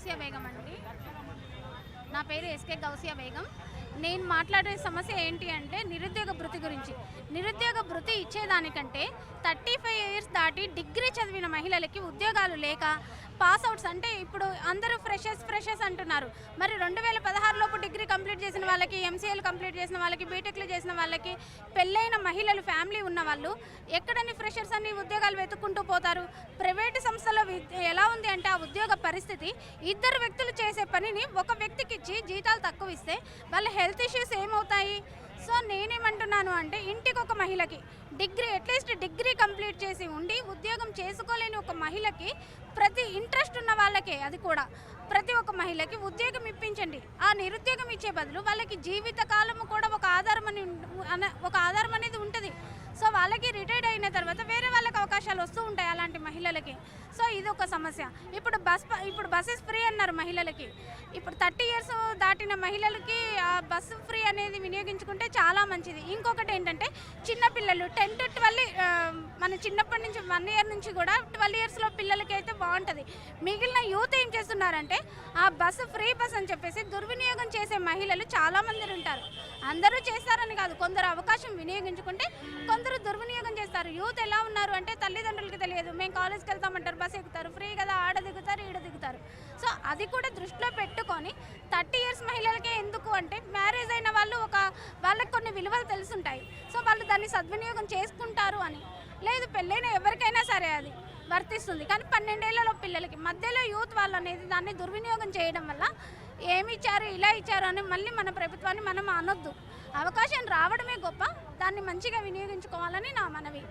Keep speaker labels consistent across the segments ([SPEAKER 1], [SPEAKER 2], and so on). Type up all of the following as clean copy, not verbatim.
[SPEAKER 1] గౌసియా బేగం అండి. నా పేరు ఎస్కే గౌసియా బేగం. నేను మాట్లాడే సమస్య ఏంటి అంటే నిరుద్యోగ భృతి గురించి. నిరుద్యోగ భృతి ఇచ్చేదానికంటే 35 ఇయర్స్ దాటి డిగ్రీ చదివిన మహిళలకి ఉద్యోగాలు లేక పాస్అవుట్స్ అంటే ఇప్పుడు అందరూ ఫ్రెషర్స్ అంటున్నారు. మరి 2016 లోపు డిగ్రీ కంప్లీట్ చేసిన వాళ్ళకి, ఎంసీఏలు కంప్లీట్ చేసిన వాళ్ళకి, బీటెక్లు చేసిన వాళ్ళకి, పెళ్ళైన మహిళలు, ఫ్యామిలీ ఉన్న వాళ్ళు ఎక్కడని ఫ్రెషర్స్ అని ఉద్యోగాలు వెతుక్కుంటూ పోతారు. ప్రైవేటు సంస్థలో ఎలా ఉంది అంటే ఆ ఉద్యోగ పరిస్థితి, ఇద్దరు వ్యక్తులు చేసే పనిని ఒక వ్యక్తికి ఇచ్చి జీతాలు తక్కువ ఇస్తే వాళ్ళ హెల్త్ ఇష్యూస్ ఏమవుతాయి? సో నేనేమంటున్నాను అంటే ఇంటికి ఒక మహిళకి అట్లీస్ట్ డిగ్రీ కంప్లీట్ చేసి ఉండి ఉద్యోగం చేసుకోలేని ఒక మహిళకి, ప్రతి ఇంట్రెస్ట్ ఉన్న వాళ్ళకే, అది కూడా ప్రతి ఒక్క మహిళకి ఉద్యోగం ఇప్పించండి. ఆ నిరుద్యోగం ఇచ్చే బదులు వాళ్ళకి జీవితకాలము కూడా ఒక ఆధారం అనేది ఉంటుంది. సో వాళ్ళకి రిటైర్డ్ అయిన తర్వాత వేరే వాళ్ళకి అవకాశాలు వస్తూ ఉంటాయి అలాంటి మహిళలకి. సో ఇది ఒక సమస్య. ఇప్పుడు బస్సెస్ ఫ్రీ అన్నారు మహిళలకి. ఇప్పుడు 30 ఇయర్స్ దాటిన మహిళలకి ఆ బస్సు ఫ్రీ అనేది వినియోగించుకుంటే చాలా మంచిది. ఇంకొకటి ఏంటంటే చిన్నపిల్లలు 10 to 12, మన చిన్నప్పటి నుంచి 1 year నుంచి కూడా 12 yearsలో పిల్లలకి అయితే బాగుంటుంది. మిగిలిన యూత్ ఏం చేస్తున్నారంటే ఆ బస్సు ఫ్రీ బస్ అని చెప్పేసి దుర్వినియోగం చేసే మహిళలు చాలామంది ఉంటారు. అందరూ చేస్తారని కాదు, కొందరు అవకాశం వినియోగించుకుంటే కొందరు దుర్వినియోగం చేస్తారు. యూత్ ఎలా ఉన్నారు అంటే తల్లిదండ్రులకి తెలియదు, మేము కాలేజ్కి వెళ్తామంటారు, బస్సు ఎక్కుతారు, ఫ్రీ కదా, ఆడ దిగుతారు, ఈడ దిగుతారు. సో అది కూడా దృష్టిలో పెట్టుకొని 30 years మహిళలకే ఎందుకు అంటే మ్యారేజ్ అయిన వాళ్ళు వాళ్ళకి కొన్ని విలువలు తెలుసుంటాయి. సో వాళ్ళు దాన్ని సద్వినియోగం చేసుకుంటారు అని. లేదు, పెళ్ళైన ఎవరికైనా సరే అది వర్తిస్తుంది. కానీ 12 ఏళ్లలో పిల్లలకి మధ్యలో యూత్ వాళ్ళు అనేది దాన్ని దుర్వినియోగం చేయడం వల్ల ఏమి ఇచ్చారు, ఇలా ఇచ్చారు అని మళ్ళీ మన ప్రభుత్వాన్ని మనం అనొద్దు. అవకాశం రావడమే గొప్ప, దాన్ని మంచిగా వినియోగించుకోవాలని నా మనవి.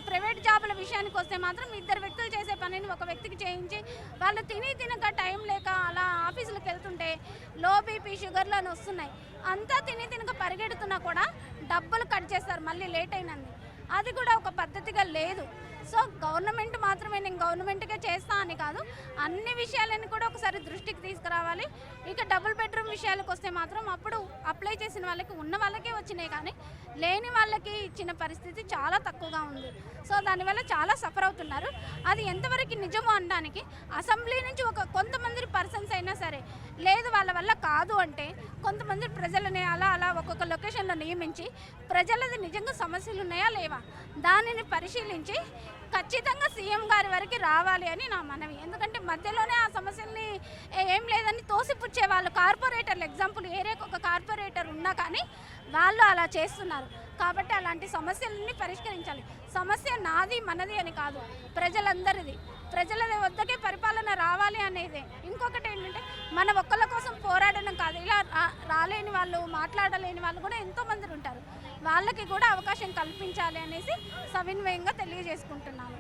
[SPEAKER 1] ప్రైవేట్ జాబుల విషయానికి వస్తే మాత్రం ఇద్దరు వ్యక్తులు చేసే పనిని ఒక వ్యక్తికి చేయించి వాళ్ళు తినక టైం లేక అలా ఆఫీసులకు వెళ్తుంటే లో బీపీ, షుగర్లు అని వస్తున్నాయి. అంతా తినక పరిగెడుతున్నా కూడా డబ్బులు కట్ చేస్తారు మళ్ళీ లేట్ అయినంది. అది కూడా ఒక పద్ధతిగా లేదు. సో గవర్నమెంట్ మాత్రమే నేను గవర్నమెంట్కే చేస్తా అని కాదు, అన్ని విషయాలని కూడా ఒకసారి దృష్టికి తీసుకురావాలి. ఇక డబుల్ బెడ్రూమ్ విషయాలకు వస్తే మాత్రం అప్పుడు అప్లై చేసిన వాళ్ళకి ఉన్న వాళ్ళకే వచ్చినాయి, కానీ లేని వాళ్ళకి ఇచ్చిన పరిస్థితి చాలా తక్కువగా ఉంది. సో దానివల్ల చాలా సఫర్ అవుతున్నారు. అది ఎంతవరకు నిజమో అనడానికి అసెంబ్లీ నుంచి కొంతమంది పర్సన్స్ అయినా సరే, లేదు వాళ్ళ వల్ల కాదు అంటే కొంతమంది ప్రజలని అలా ఒక్కొక్క లొకేషన్లో నియమించి ప్రజలది నిజంగా సమస్యలు ఉన్నాయా లేవా దానిని పరిశీలించి ఖచ్చితంగా సీఎం గారి వరకు రావాలి అని నా మనవి. ఎందుకంటే మధ్యలోనే ఆ సమస్యల్ని ఏం లేదని తోసిపుచ్చే వాళ్ళు కార్పొరేటర్లు, ఎగ్జాంపుల్ ఏరియాకి ఒక కార్పొరేటర్ ఉన్నా కానీ వాళ్ళు అలా చేస్తున్నారు. కాబట్టి అలాంటి సమస్యలన్నీ పరిష్కరించాలి. సమస్య నాది మనది అని కాదు, ప్రజలందరిది. ప్రజల వద్దకే పరిపాలన రావాలి అనేది. ఇంకొకటి ఏంటంటే మన ఒక్కళ్ళ కోసం పోరాడడం కాదు, ఇలా రాలేని వాళ్ళు, మాట్లాడలేని వాళ్ళు కూడా ఎంతోమంది ఉంటారు. వాళ్ళకి కూడా అవకాశం కల్పించాలి అనేసి సవినయంగా తెలియజేసుకుంటున్నాను.